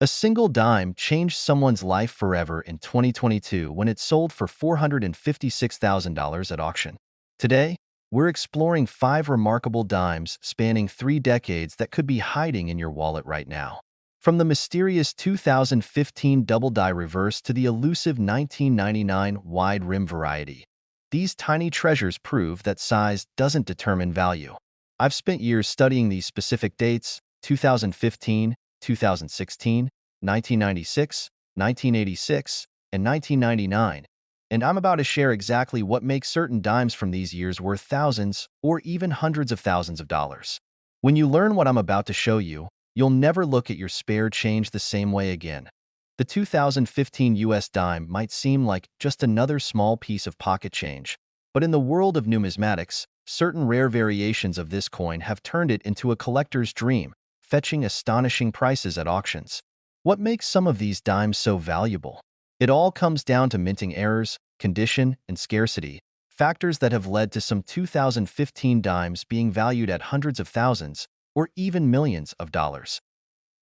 A single dime changed someone's life forever in 2022 when it sold for $456,000 at auction. Today, we're exploring 5 remarkable dimes spanning 3 decades that could be hiding in your wallet right now. From the mysterious 2015 double die reverse to the elusive 1999 wide rim variety, these tiny treasures prove that size doesn't determine value. I've spent years studying these specific dates: 2015, 2016, 1996, 1986, and 1999, and I'm about to share exactly what makes certain dimes from these years worth thousands or even hundreds of thousands of dollars. When you learn what I'm about to show you, you'll never look at your spare change the same way again. The 2015 US dime might seem like just another small piece of pocket change, but in the world of numismatics, certain rare variations of this coin have turned it into a collector's dream, fetching astonishing prices at auctions. What makes some of these dimes so valuable? It all comes down to minting errors, condition, and scarcity, factors that have led to some 2015 dimes being valued at hundreds of thousands or even millions of dollars.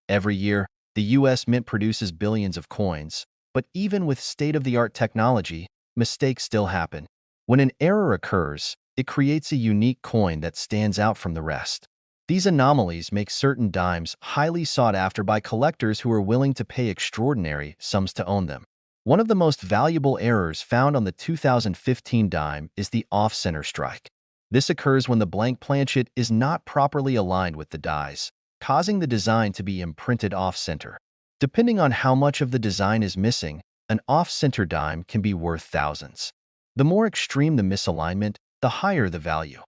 Every year, the US Mint produces billions of coins, but even with state-of-the-art technology, mistakes still happen. When an error occurs, it creates a unique coin that stands out from the rest. These anomalies make certain dimes highly sought after by collectors who are willing to pay extraordinary sums to own them. One of the most valuable errors found on the 2015 dime is the off-center strike. This occurs when the blank planchet is not properly aligned with the dies, causing the design to be imprinted off-center. Depending on how much of the design is missing, an off-center dime can be worth thousands. The more extreme the misalignment, the higher the value.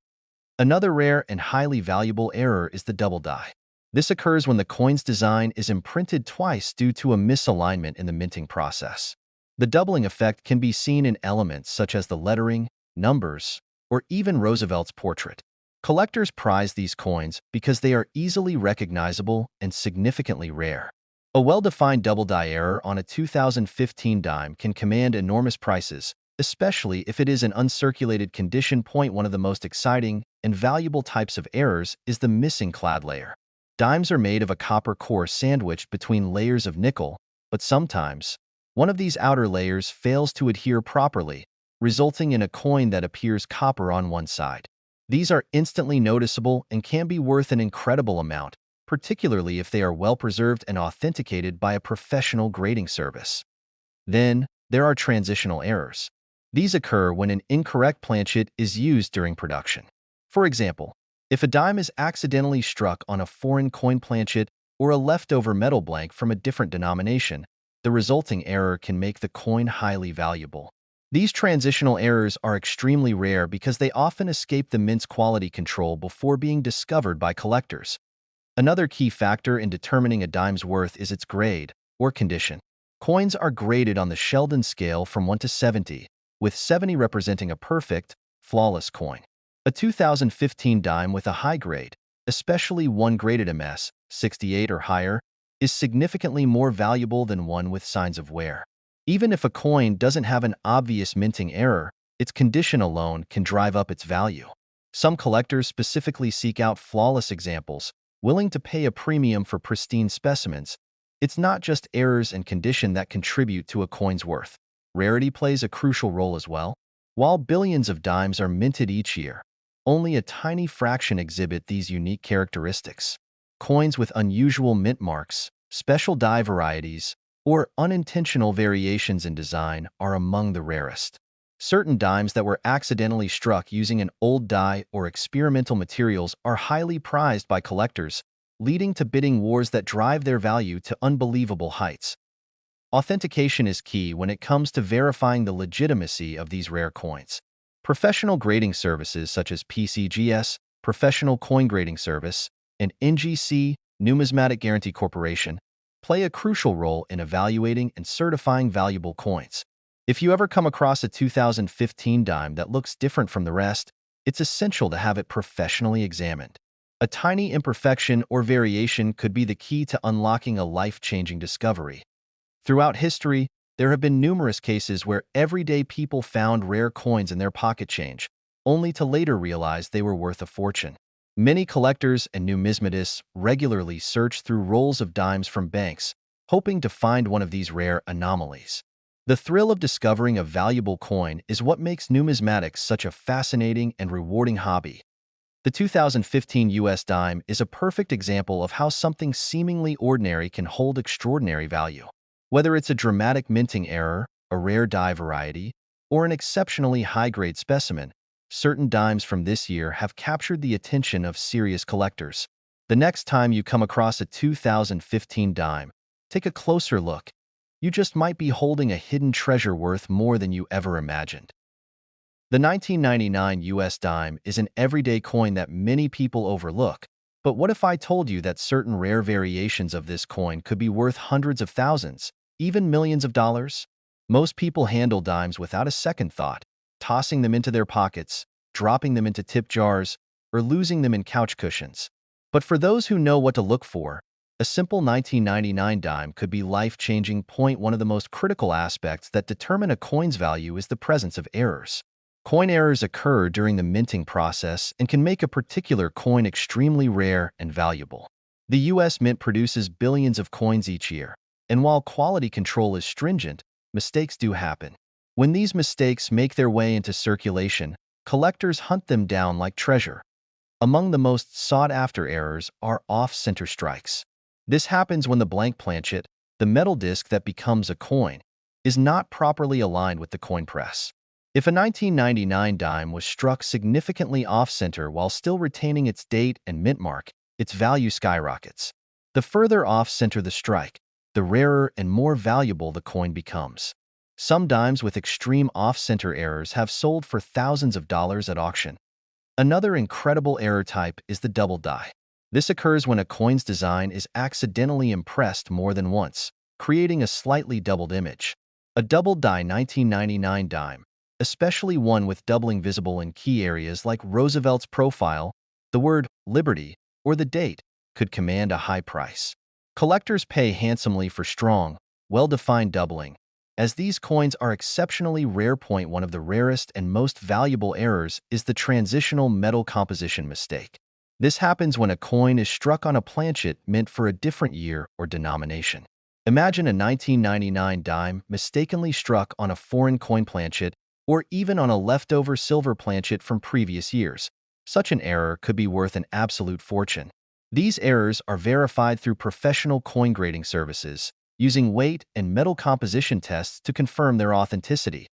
Another rare and highly valuable error is the double die. This occurs when the coin's design is imprinted twice due to a misalignment in the minting process. The doubling effect can be seen in elements such as the lettering, numbers, or even Roosevelt's portrait. Collectors prize these coins because they are easily recognizable and significantly rare. A well-defined double die error on a 2015 dime can command enormous prices, especially if it is an uncirculated condition. One of the most exciting and valuable types of errors is the missing clad layer. Dimes are made of a copper core sandwiched between layers of nickel, but sometimes one of these outer layers fails to adhere properly, resulting in a coin that appears copper on one side. These are instantly noticeable and can be worth an incredible amount, particularly if they are well preserved and authenticated by a professional grading service. Then, there are transitional errors. These occur when an incorrect planchet is used during production. For example, if a dime is accidentally struck on a foreign coin planchet or a leftover metal blank from a different denomination, the resulting error can make the coin highly valuable. These transitional errors are extremely rare because they often escape the mint's quality control before being discovered by collectors. Another key factor in determining a dime's worth is its grade, or condition. Coins are graded on the Sheldon scale from 1 to 70, with 70 representing a perfect, flawless coin. A 2015 dime with a high grade, especially one graded MS, 68 or higher, is significantly more valuable than one with signs of wear. Even if a coin doesn't have an obvious minting error, its condition alone can drive up its value. Some collectors specifically seek out flawless examples, willing to pay a premium for pristine specimens. It's not just errors and condition that contribute to a coin's worth. Rarity plays a crucial role as well. While billions of dimes are minted each year, only a tiny fraction exhibit these unique characteristics. Coins with unusual mint marks, special die varieties, or unintentional variations in design are among the rarest. Certain dimes that were accidentally struck using an old die or experimental materials are highly prized by collectors, leading to bidding wars that drive their value to unbelievable heights. Authentication is key when it comes to verifying the legitimacy of these rare coins. Professional grading services such as PCGS, Professional Coin Grading Service, and NGC, Numismatic Guarantee Corporation, play a crucial role in evaluating and certifying valuable coins. If you ever come across a 2015 dime that looks different from the rest, it's essential to have it professionally examined. A tiny imperfection or variation could be the key to unlocking a life-changing discovery. Throughout history, there have been numerous cases where everyday people found rare coins in their pocket change, only to later realize they were worth a fortune. Many collectors and numismatists regularly search through rolls of dimes from banks, hoping to find one of these rare anomalies. The thrill of discovering a valuable coin is what makes numismatics such a fascinating and rewarding hobby. The 2015 US dime is a perfect example of how something seemingly ordinary can hold extraordinary value. Whether it's a dramatic minting error, a rare die variety, or an exceptionally high-grade specimen, certain dimes from this year have captured the attention of serious collectors. The next time you come across a 2015 dime, take a closer look. You just might be holding a hidden treasure worth more than you ever imagined. The 1999 US dime is an everyday coin that many people overlook, but what if I told you that certain rare variations of this coin could be worth hundreds of thousands, even millions of dollars? Most people handle dimes without a second thought, tossing them into their pockets, dropping them into tip jars, or losing them in couch cushions. But for those who know what to look for, a simple 1999 dime could be life-changing. One of the most critical aspects that determine a coin's value is the presence of errors. Coin errors occur during the minting process and can make a particular coin extremely rare and valuable. The US Mint produces billions of coins each year, and while quality control is stringent, mistakes do happen. When these mistakes make their way into circulation, collectors hunt them down like treasure. Among the most sought-after errors are off-center strikes. This happens when the blank planchet, the metal disc that becomes a coin, is not properly aligned with the coin press. If a 1999 dime was struck significantly off-center while still retaining its date and mint mark, its value skyrockets. The further off-center the strike, the rarer and more valuable the coin becomes. Some dimes with extreme off-center errors have sold for thousands of dollars at auction. Another incredible error type is the double die. This occurs when a coin's design is accidentally impressed more than once, creating a slightly doubled image. A double die 1999 dime, especially one with doubling visible in key areas like Roosevelt's profile, the word Liberty, or the date, could command a high price. Collectors pay handsomely for strong, well-defined doubling, as these coins are exceptionally rare. One of the rarest and most valuable errors is the transitional metal composition mistake. This happens when a coin is struck on a planchet meant for a different year or denomination. Imagine a 1999 dime mistakenly struck on a foreign coin planchet or even on a leftover silver planchet from previous years. Such an error could be worth an absolute fortune. These errors are verified through professional coin grading services, using weight and metal composition tests to confirm their authenticity.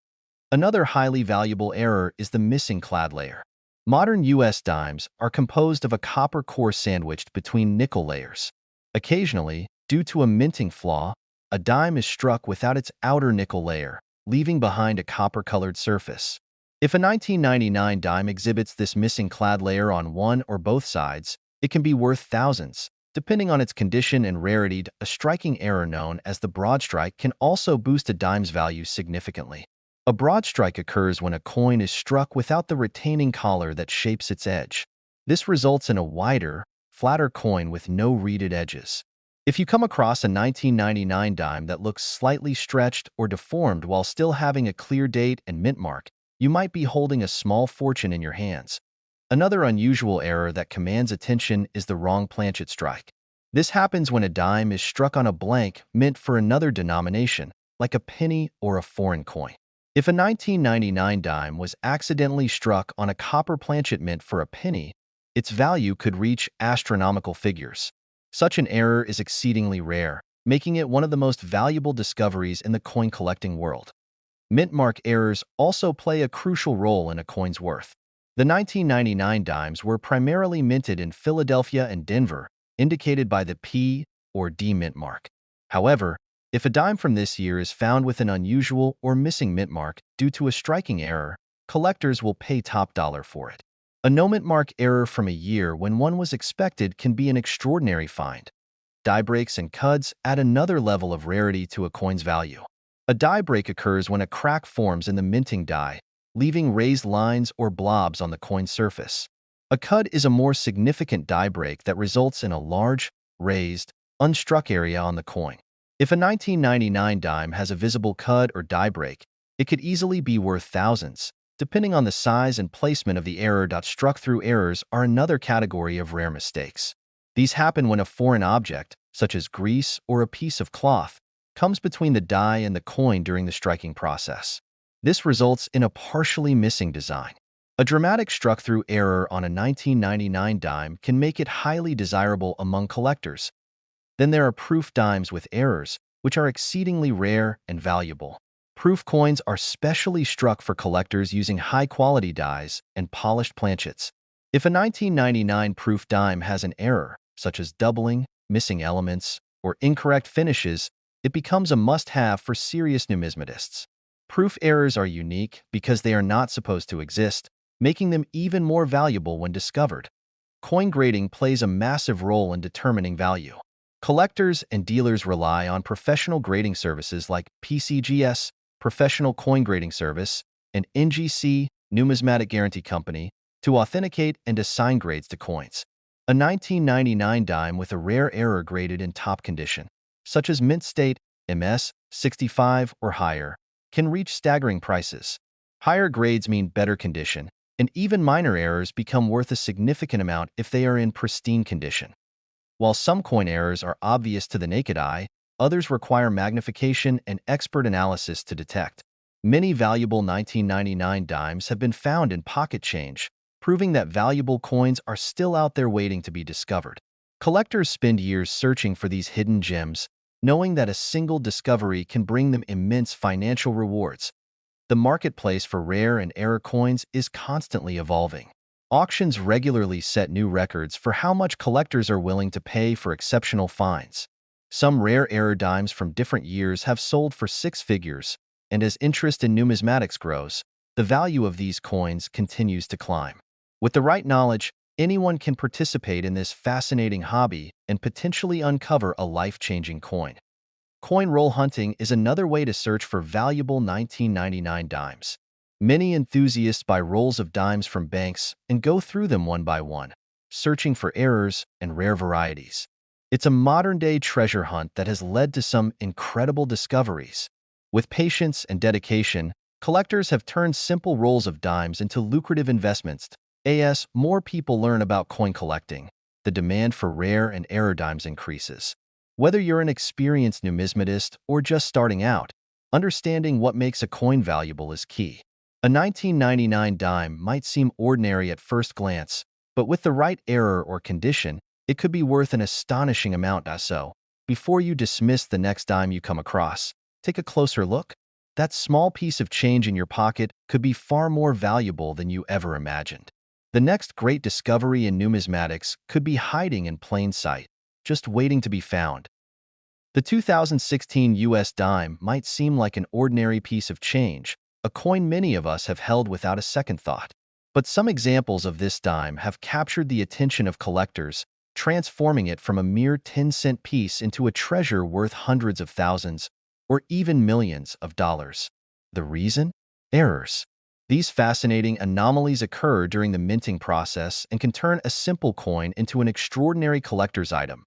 Another highly valuable error is the missing clad layer. Modern US dimes are composed of a copper core sandwiched between nickel layers. Occasionally, due to a minting flaw, a dime is struck without its outer nickel layer, leaving behind a copper-colored surface. If a 1999 dime exhibits this missing clad layer on one or both sides, it can be worth thousands, depending on its condition and rarity. A striking error known as the broad strike can also boost a dime's value significantly. A broad strike occurs when a coin is struck without the retaining collar that shapes its edge. This results in a wider, flatter coin with no reeded edges. If you come across a 1999 dime that looks slightly stretched or deformed while still having a clear date and mint mark, you might be holding a small fortune in your hands. Another unusual error that commands attention is the wrong planchet strike. This happens when a dime is struck on a blank meant for another denomination, like a penny or a foreign coin. If a 1999 dime was accidentally struck on a copper planchet meant for a penny, its value could reach astronomical figures. Such an error is exceedingly rare, making it one of the most valuable discoveries in the coin collecting world. Mint mark errors also play a crucial role in a coin's worth. The 1999 dimes were primarily minted in Philadelphia and Denver, indicated by the P or D mint mark. However, if a dime from this year is found with an unusual or missing mint mark due to a striking error, collectors will pay top dollar for it. A no mint mark error from a year when one was expected can be an extraordinary find. Die breaks and cuds add another level of rarity to a coin's value. A die break occurs when a crack forms in the minting die, leaving raised lines or blobs on the coin's surface. A cud is a more significant die break that results in a large, raised, unstruck area on the coin. If a 1999 dime has a visible cud or die break, it could easily be worth thousands, depending on the size and placement of the error. Struck-through errors are another category of rare mistakes. These happen when a foreign object, such as grease or a piece of cloth, comes between the die and the coin during the striking process. This results in a partially missing design. A dramatic struck-through error on a 1999 dime can make it highly desirable among collectors. Then there are proof dimes with errors, which are exceedingly rare and valuable. Proof coins are specially struck for collectors using high-quality dies and polished planchets. If a 1999 proof dime has an error, such as doubling, missing elements, or incorrect finishes, it becomes a must-have for serious numismatists. Proof errors are unique because they are not supposed to exist, making them even more valuable when discovered. Coin grading plays a massive role in determining value. Collectors and dealers rely on professional grading services like PCGS, Professional Coin Grading Service, and NGC, Numismatic Guarantee Company, to authenticate and assign grades to coins. A 1999 dime with a rare error graded in top condition, such as mint state, MS, 65 or higher, can reach staggering prices. Higher grades mean better condition, and even minor errors become worth a significant amount if they are in pristine condition. While some coin errors are obvious to the naked eye, others require magnification and expert analysis to detect. Many valuable 1999 dimes have been found in pocket change, proving that valuable coins are still out there waiting to be discovered. Collectors spend years searching for these hidden gems, knowing that a single discovery can bring them immense financial rewards. The marketplace for rare and error coins is constantly evolving. Auctions regularly set new records for how much collectors are willing to pay for exceptional finds. Some rare error dimes from different years have sold for six figures, and as interest in numismatics grows, the value of these coins continues to climb. With the right knowledge, anyone can participate in this fascinating hobby and potentially uncover a life-changing coin. Coin roll hunting is another way to search for valuable 1999 dimes. Many enthusiasts buy rolls of dimes from banks and go through them one by one, searching for errors and rare varieties. It's a modern-day treasure hunt that has led to some incredible discoveries. With patience and dedication, collectors have turned simple rolls of dimes into lucrative investments. As more people learn about coin collecting, the demand for rare and error dimes increases. Whether you're an experienced numismatist or just starting out, understanding what makes a coin valuable is key. A 1999 dime might seem ordinary at first glance, but with the right error or condition, it could be worth an astonishing amount. So, before you dismiss the next dime you come across, take a closer look. That small piece of change in your pocket could be far more valuable than you ever imagined. The next great discovery in numismatics could be hiding in plain sight, just waiting to be found. The 2016 US dime might seem like an ordinary piece of change, a coin many of us have held without a second thought. But some examples of this dime have captured the attention of collectors, transforming it from a mere 10-cent piece into a treasure worth hundreds of thousands or even millions of dollars. The reason? Errors. These fascinating anomalies occur during the minting process and can turn a simple coin into an extraordinary collector's item.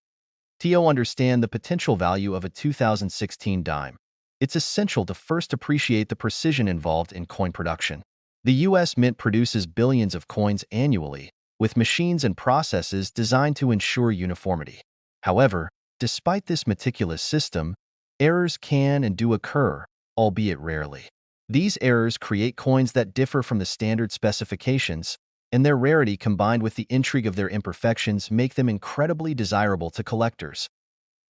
To understand the potential value of a 2016 dime, it's essential to first appreciate the precision involved in coin production. The U.S. Mint produces billions of coins annually, with machines and processes designed to ensure uniformity. However, despite this meticulous system, errors can and do occur, albeit rarely. These errors create coins that differ from the standard specifications, and their rarity combined with the intrigue of their imperfections make them incredibly desirable to collectors.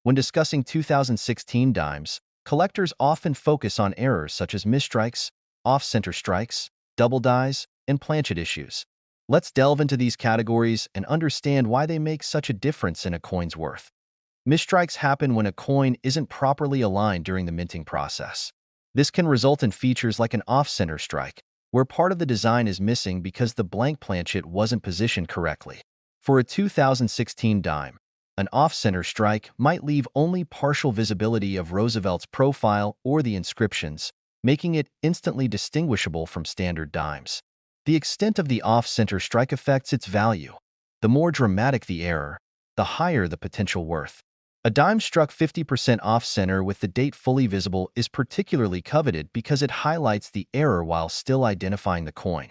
When discussing 2016 dimes, collectors often focus on errors such as misstrikes, off-center strikes, double dies, and planchet issues. Let's delve into these categories and understand why they make such a difference in a coin's worth. Misstrikes happen when a coin isn't properly aligned during the minting process. This can result in features like an off-center strike, where part of the design is missing because the blank planchet wasn't positioned correctly. For a 2016 dime, an off-center strike might leave only partial visibility of Roosevelt's profile or the inscriptions, making it instantly distinguishable from standard dimes. The extent of the off-center strike affects its value. The more dramatic the error, the higher the potential worth. A dime struck 50% off-center with the date fully visible is particularly coveted because it highlights the error while still identifying the coin.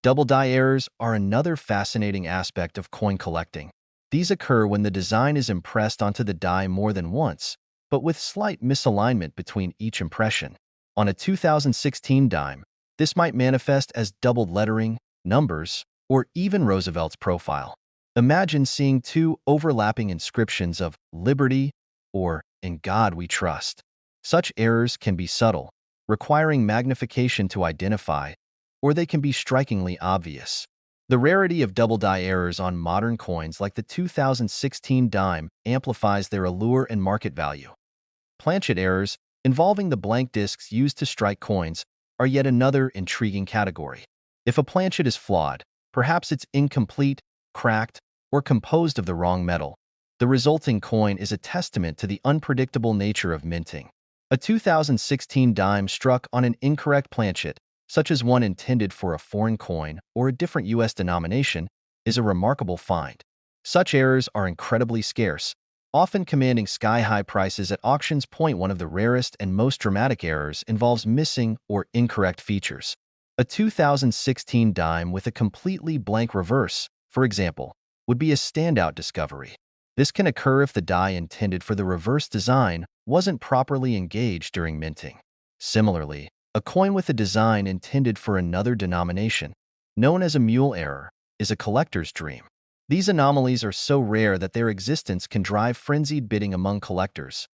Double die errors are another fascinating aspect of coin collecting. These occur when the design is impressed onto the die more than once, but with slight misalignment between each impression. On a 2016 dime, this might manifest as doubled lettering, numbers, or even Roosevelt's profile. Imagine seeing two overlapping inscriptions of Liberty or In God We Trust. Such errors can be subtle, requiring magnification to identify, or they can be strikingly obvious. The rarity of double die errors on modern coins like the 2016 dime amplifies their allure and market value. Planchet errors, involving the blank discs used to strike coins, are yet another intriguing category. If a planchet is flawed, perhaps it's incomplete, cracked, or composed of the wrong metal, the resulting coin is a testament to the unpredictable nature of minting. A 2016 dime struck on an incorrect planchet, such as one intended for a foreign coin or a different U.S. denomination, is a remarkable find. Such errors are incredibly scarce, often commanding sky-high prices at auctions. One of the rarest and most dramatic errors involves missing or incorrect features. A 2016 dime with a completely blank reverse, for example, would be a standout discovery. This can occur if the die intended for the reverse design wasn't properly engaged during minting. Similarly, a coin with a design intended for another denomination, known as a mule error, is a collector's dream. These anomalies are so rare that their existence can drive frenzied bidding among collectors.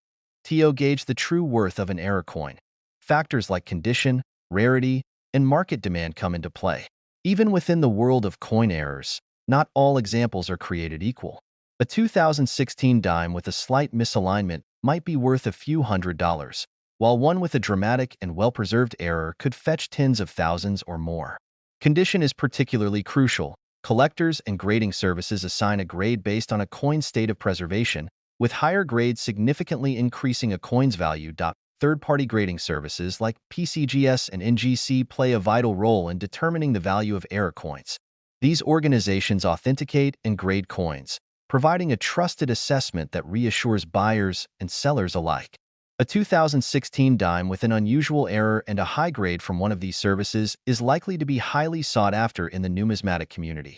To gauge the true worth of an error coin, factors like condition, rarity, and market demand come into play. Even within the world of coin errors, not all examples are created equal. A 2016 dime with a slight misalignment might be worth a few $100s, while one with a dramatic and well-preserved error could fetch tens of thousands or more. Condition is particularly crucial. Collectors and grading services assign a grade based on a coin's state of preservation, with higher grades significantly increasing a coin's value. Third-party grading services like PCGS and NGC play a vital role in determining the value of error coins. These organizations authenticate and grade coins, providing a trusted assessment that reassures buyers and sellers alike. A 2016 dime with an unusual error and a high grade from one of these services is likely to be highly sought after in the numismatic community.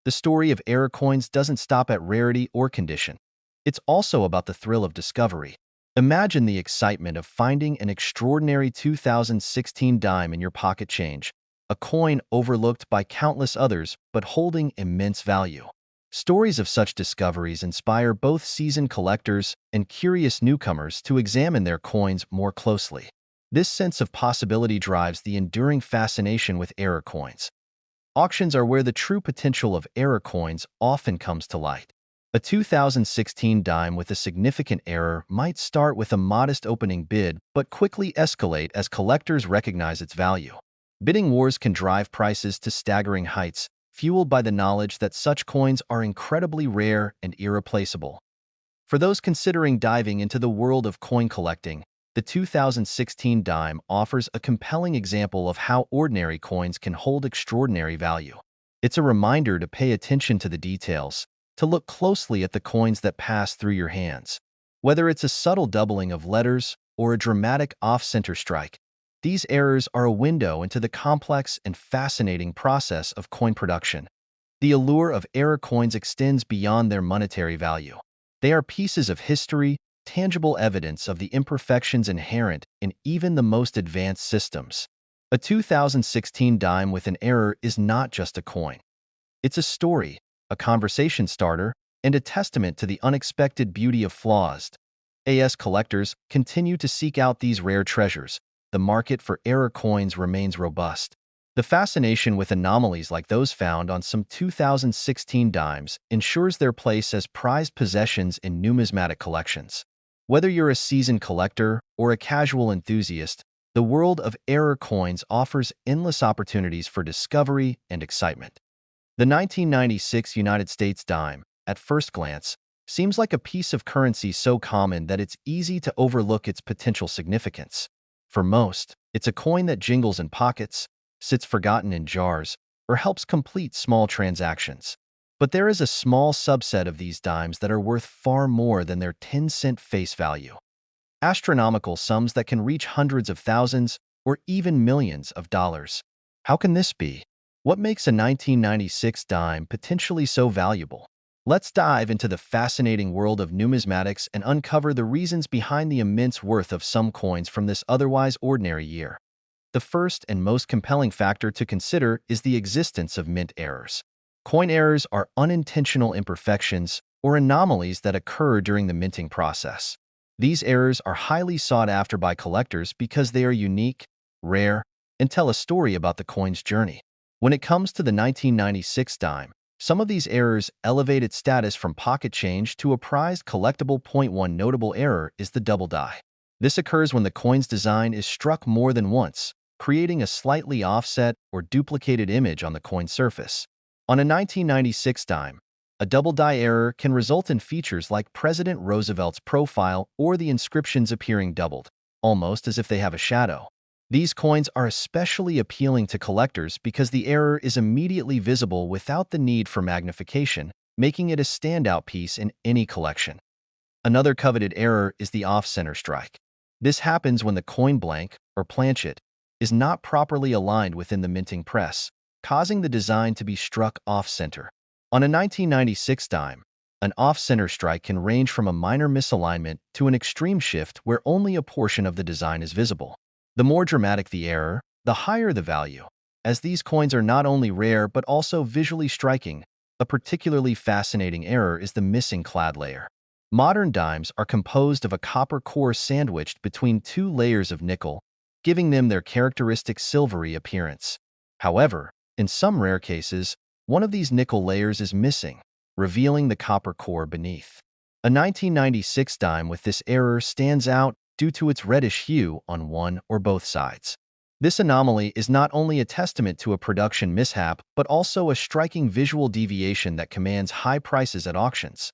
The story of error coins doesn't stop at rarity or condition. It's also about the thrill of discovery. Imagine the excitement of finding an extraordinary 2016 dime in your pocket change, a coin overlooked by countless others but holding immense value. Stories of such discoveries inspire both seasoned collectors and curious newcomers to examine their coins more closely. This sense of possibility drives the enduring fascination with error coins. Auctions are where the true potential of error coins often comes to light. A 2016 dime with a significant error might start with a modest opening bid but quickly escalate as collectors recognize its value. Bidding wars can drive prices to staggering heights, fueled by the knowledge that such coins are incredibly rare and irreplaceable. For those considering diving into the world of coin collecting, the 2016 dime offers a compelling example of how ordinary coins can hold extraordinary value. It's a reminder to pay attention to the details, to look closely at the coins that pass through your hands. Whether it's a subtle doubling of letters or a dramatic off-center strike, these errors are a window into the complex and fascinating process of coin production. The allure of error coins extends beyond their monetary value. They are pieces of history, tangible evidence of the imperfections inherent in even the most advanced systems. A 2016 dime with an error is not just a coin. It's a story, a conversation starter, and a testament to the unexpected beauty of flaws. As collectors continue to seek out these rare treasures, the market for error coins remains robust. The fascination with anomalies like those found on some 2016 dimes ensures their place as prized possessions in numismatic collections. Whether you're a seasoned collector or a casual enthusiast, the world of error coins offers endless opportunities for discovery and excitement. The 1996 United States dime, at first glance, seems like a piece of currency so common that it's easy to overlook its potential significance. For most, it's a coin that jingles in pockets, sits forgotten in jars, or helps complete small transactions. But there is a small subset of these dimes that are worth far more than their 10-cent face value. Astronomical sums that can reach hundreds of thousands or even millions of dollars. How can this be? What makes a 1996 dime potentially so valuable? Let's dive into the fascinating world of numismatics and uncover the reasons behind the immense worth of some coins from this otherwise ordinary year. The first and most compelling factor to consider is the existence of mint errors. Coin errors are unintentional imperfections or anomalies that occur during the minting process. These errors are highly sought after by collectors because they are unique, rare, and tell a story about the coin's journey. When it comes to the 1996 dime, some of these errors elevate its status from pocket change to a prized collectible. One notable error is the double die. This occurs when the coin's design is struck more than once, creating a slightly offset or duplicated image on the coin surface. On a 1996 dime, a double die error can result in features like President Roosevelt's profile or the inscriptions appearing doubled, almost as if they have a shadow. These coins are especially appealing to collectors because the error is immediately visible without the need for magnification, making it a standout piece in any collection. Another coveted error is the off-center strike. This happens when the coin blank, or planchet, is not properly aligned within the minting press, causing the design to be struck off-center. On a 1996 dime, an off-center strike can range from a minor misalignment to an extreme shift where only a portion of the design is visible. The more dramatic the error, the higher the value. As these coins are not only rare but also visually striking, a particularly fascinating error is the missing clad layer. Modern dimes are composed of a copper core sandwiched between two layers of nickel, giving them their characteristic silvery appearance. However, in some rare cases, one of these nickel layers is missing, revealing the copper core beneath. A 1996 dime with this error stands out due to its reddish hue on one or both sides. This anomaly is not only a testament to a production mishap, but also a striking visual deviation that commands high prices at auctions.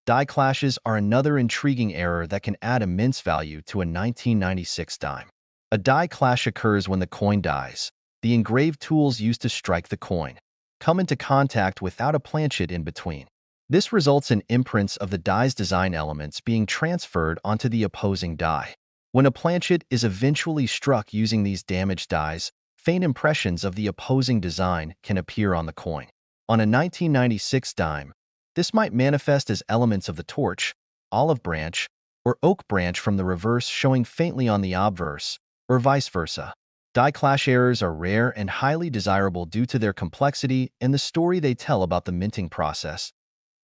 Die clashes are another intriguing error that can add immense value to a 1996 dime. A die clash occurs when the coin dies. The engraved tools used to strike the coin come into contact without a planchet in between. This results in imprints of the die's design elements being transferred onto the opposing die. When a planchet is eventually struck using these damaged dies, faint impressions of the opposing design can appear on the coin. On a 1996 dime, this might manifest as elements of the torch, olive branch, or oak branch from the reverse showing faintly on the obverse, or vice versa. Die clash errors are rare and highly desirable due to their complexity and the story they tell about the minting process.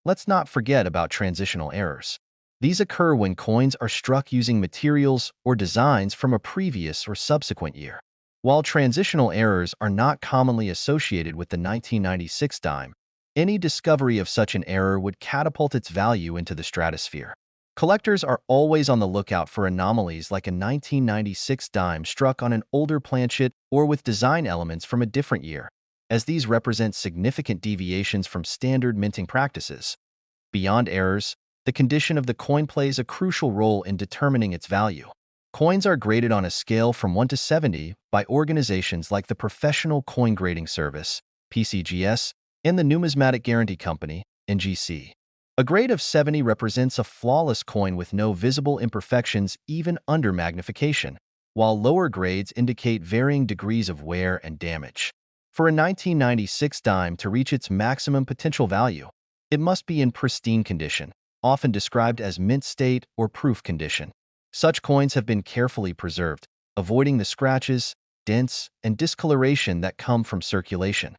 Let's not forget about transitional errors. These occur when coins are struck using materials or designs from a previous or subsequent year. While transitional errors are not commonly associated with the 1996 dime, any discovery of such an error would catapult its value into the stratosphere. Collectors are always on the lookout for anomalies like a 1996 dime struck on an older planchet or with design elements from a different year, as these represent significant deviations from standard minting practices. Beyond errors, the condition of the coin plays a crucial role in determining its value. Coins are graded on a scale from 1 to 70 by organizations like the Professional Coin Grading Service, PCGS, and the Numismatic Guarantee Company, NGC. A grade of 70 represents a flawless coin with no visible imperfections even under magnification, while lower grades indicate varying degrees of wear and damage. For a 1996 dime to reach its maximum potential value, it must be in pristine condition, often described as mint state or proof condition. Such coins have been carefully preserved, avoiding the scratches, dents, and discoloration that come from circulation.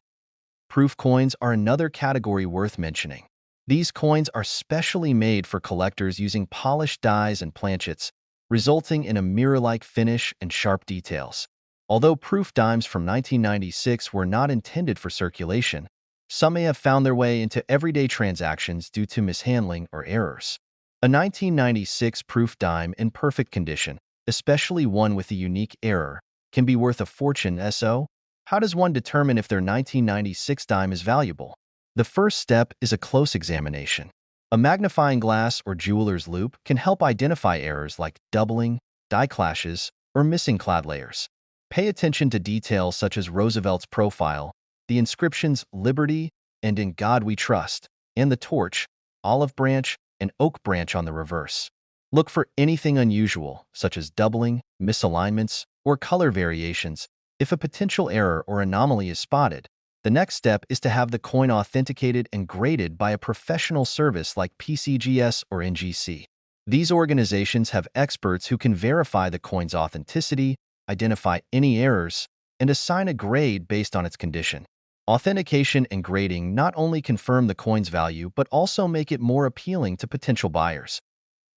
Proof coins are another category worth mentioning. These coins are specially made for collectors using polished dies and planchets, resulting in a mirror-like finish and sharp details. Although proof dimes from 1996 were not intended for circulation, some may have found their way into everyday transactions due to mishandling or errors. A 1996 proof dime in perfect condition, especially one with a unique error, can be worth a fortune. So, how does one determine if their 1996 dime is valuable? The first step is a close examination. A magnifying glass or jeweler's loupe can help identify errors like doubling, die clashes, or missing clad layers. Pay attention to details such as Roosevelt's profile, the inscriptions "Liberty" and "In God We Trust," and the torch, olive branch, and oak branch on the reverse. Look for anything unusual, such as doubling, misalignments, or color variations. If a potential error or anomaly is spotted, The next step is to have the coin authenticated and graded by a professional service like PCGS or NGC. These organizations have experts who can verify the coin's authenticity, identify any errors, and assign a grade based on its condition. Authentication and grading not only confirm the coin's value but also make it more appealing to potential buyers.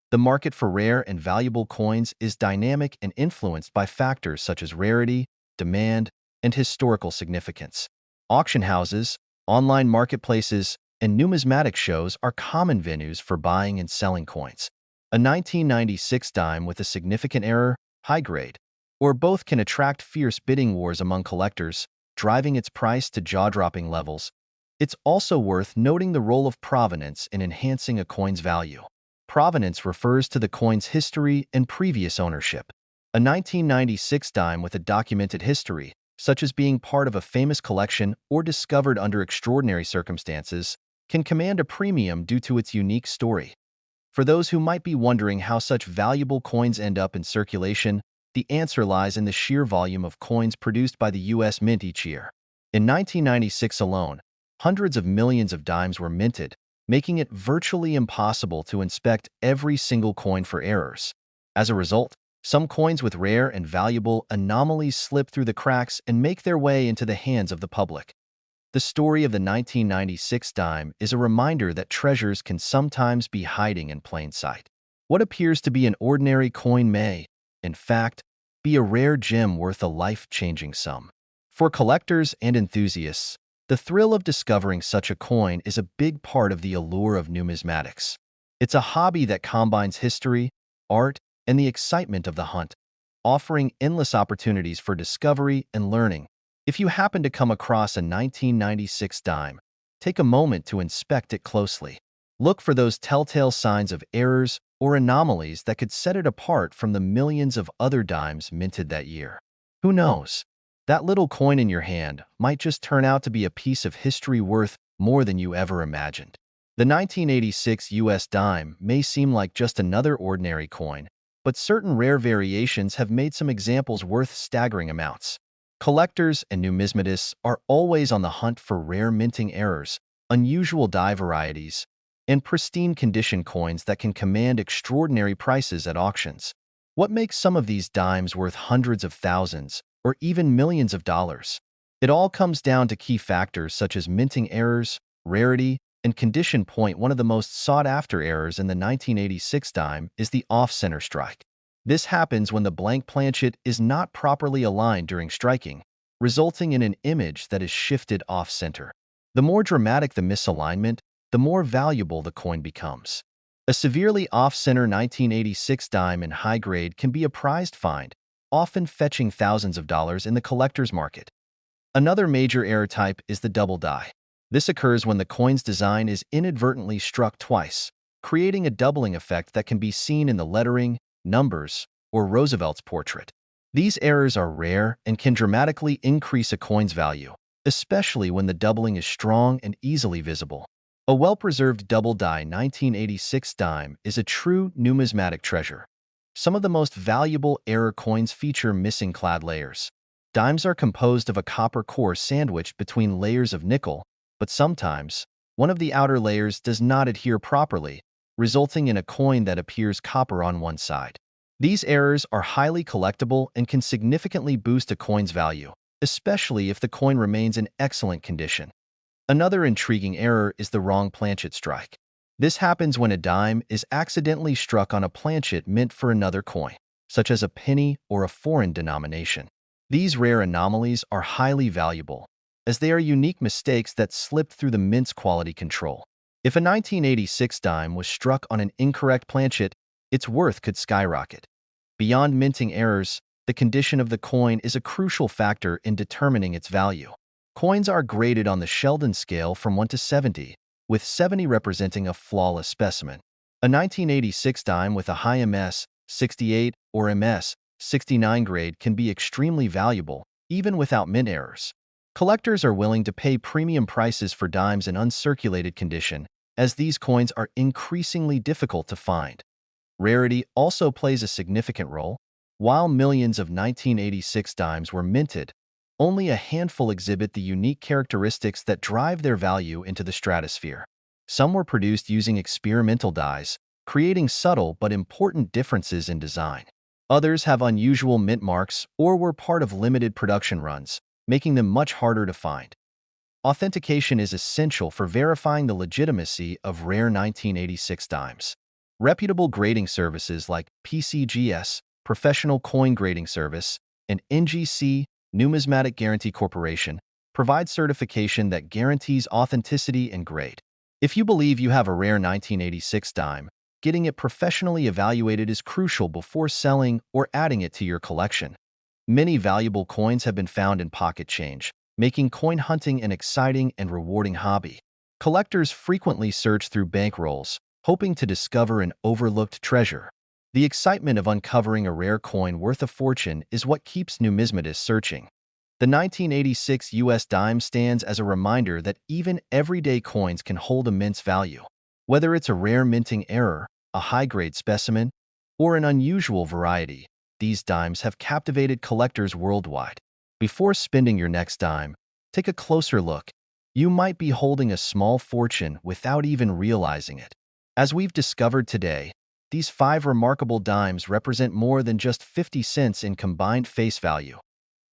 The market for rare and valuable coins is dynamic and influenced by factors such as rarity, demand, and historical significance. Auction houses, online marketplaces, and numismatic shows are common venues for buying and selling coins. A 1996 dime with a significant error, high grade, or both can attract fierce bidding wars among collectors, driving its price to jaw-dropping levels. It's also worth noting the role of provenance in enhancing a coin's value. Provenance refers to the coin's history and previous ownership. A 1996 dime with a documented history, such as being part of a famous collection or discovered under extraordinary circumstances, can command a premium due to its unique story. For those who might be wondering how such valuable coins end up in circulation, the answer lies in the sheer volume of coins produced by the U.S. Mint each year. In 1996 alone, hundreds of millions of dimes were minted, making it virtually impossible to inspect every single coin for errors. As a result, some coins with rare and valuable anomalies slip through the cracks and make their way into the hands of the public. The story of the 1996 dime is a reminder that treasures can sometimes be hiding in plain sight. What appears to be an ordinary coin may, in fact, be a rare gem worth a life-changing sum. For collectors and enthusiasts, the thrill of discovering such a coin is a big part of the allure of numismatics. It's a hobby that combines history, art, and the excitement of the hunt, offering endless opportunities for discovery and learning. If you happen to come across a 1996 dime, take a moment to inspect it closely. Look for those telltale signs of errors or anomalies that could set it apart from the millions of other dimes minted that year. Who knows? That little coin in your hand might just turn out to be a piece of history worth more than you ever imagined. The 1986 US dime may seem like just another ordinary coin, but certain rare variations have made some examples worth staggering amounts. Collectors and numismatists are always on the hunt for rare minting errors, unusual die varieties, and pristine condition coins that can command extraordinary prices at auctions. What makes some of these dimes worth hundreds of thousands or even millions of dollars? It all comes down to key factors such as minting errors, rarity, and condition point. One of the most sought-after errors in the 1986 dime is the off-center strike. This happens when the blank planchet is not properly aligned during striking, resulting in an image that is shifted off-center. The more dramatic the misalignment, the more valuable the coin becomes. A severely off-center 1986 dime in high grade can be a prized find, often fetching thousands of dollars in the collector's market. Another major error type is the double die. This occurs when the coin's design is inadvertently struck twice, creating a doubling effect that can be seen in the lettering, numbers, or Roosevelt's portrait. These errors are rare and can dramatically increase a coin's value, especially when the doubling is strong and easily visible. A well-preserved double die 1986 dime is a true numismatic treasure. Some of the most valuable error coins feature missing clad layers. Dimes are composed of a copper core sandwiched between layers of nickel, but sometimes one of the outer layers does not adhere properly, resulting in a coin that appears copper on one side. These errors are highly collectible and can significantly boost a coin's value, especially if the coin remains in excellent condition. Another intriguing error is the wrong planchet strike. This happens when a dime is accidentally struck on a planchet meant for another coin, such as a penny or a foreign denomination. These rare anomalies are highly valuable, as they are unique mistakes that slip through the mint's quality control. If a 1986 dime was struck on an incorrect planchet, its worth could skyrocket. Beyond minting errors, the condition of the coin is a crucial factor in determining its value. Coins are graded on the Sheldon scale from 1 to 70, with 70 representing a flawless specimen. A 1986 dime with a high MS 68 or MS 69 grade can be extremely valuable, even without mint errors. Collectors are willing to pay premium prices for dimes in uncirculated condition, as these coins are increasingly difficult to find. Rarity also plays a significant role. While millions of 1986 dimes were minted, Only a handful exhibit the unique characteristics that drive their value into the stratosphere. Some were produced using experimental dyes, creating subtle but important differences in design. Others have unusual mint marks or were part of limited production runs, making them much harder to find. Authentication is essential for verifying the legitimacy of rare 1986 dimes. Reputable grading services like PCGS, Professional Coin Grading Service, and NGC, Numismatic Guarantee Corporation, provide certification that guarantees authenticity and grade. If you believe you have a rare 1986 dime, getting it professionally evaluated is crucial before selling or adding it to your collection. Many valuable coins have been found in pocket change, making coin hunting an exciting and rewarding hobby. Collectors frequently search through bankrolls, hoping to discover an overlooked treasure. The excitement of uncovering a rare coin worth a fortune is what keeps numismatists searching. The 1986 US dime stands as a reminder that even everyday coins can hold immense value. Whether it's a rare minting error, a high-grade specimen, or an unusual variety, these dimes have captivated collectors worldwide. Before spending your next dime, take a closer look. You might be holding a small fortune without even realizing it. As we've discovered today, these 5 remarkable dimes represent more than just 50 cents in combined face value.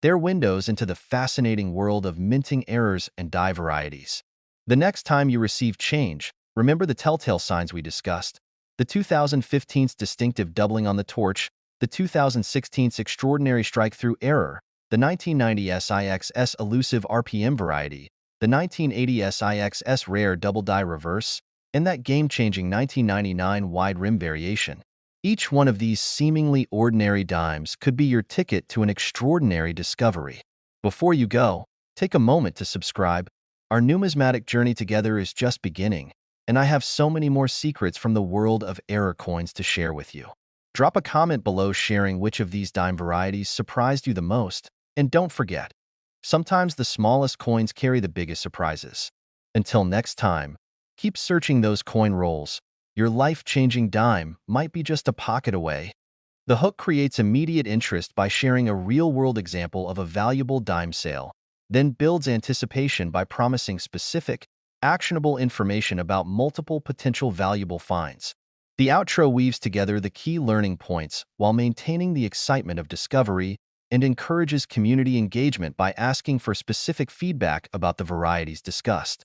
They're windows into the fascinating world of minting errors and die varieties. The next time you receive change, remember the telltale signs we discussed: the 2015's distinctive doubling on the torch, the 2016's extraordinary strike-through error, the 1990 SIXS elusive RPM variety, the 1980 SIXS rare double die reverse, and that game-changing 1999 wide rim variation. Each one of these seemingly ordinary dimes could be your ticket to an extraordinary discovery. Before you go, take a moment to subscribe. Our numismatic journey together is just beginning, and I have so many more secrets from the world of error coins to share with you. Drop a comment below sharing which of these dime varieties surprised you the most, and don't forget, sometimes the smallest coins carry the biggest surprises. Until next time, keep searching those coin rolls. Your life-changing dime might be just a pocket away. The hook creates immediate interest by sharing a real-world example of a valuable dime sale, then builds anticipation by promising specific, actionable information about multiple potential valuable finds. The outro weaves together the key learning points while maintaining the excitement of discovery and encourages community engagement by asking for specific feedback about the varieties discussed.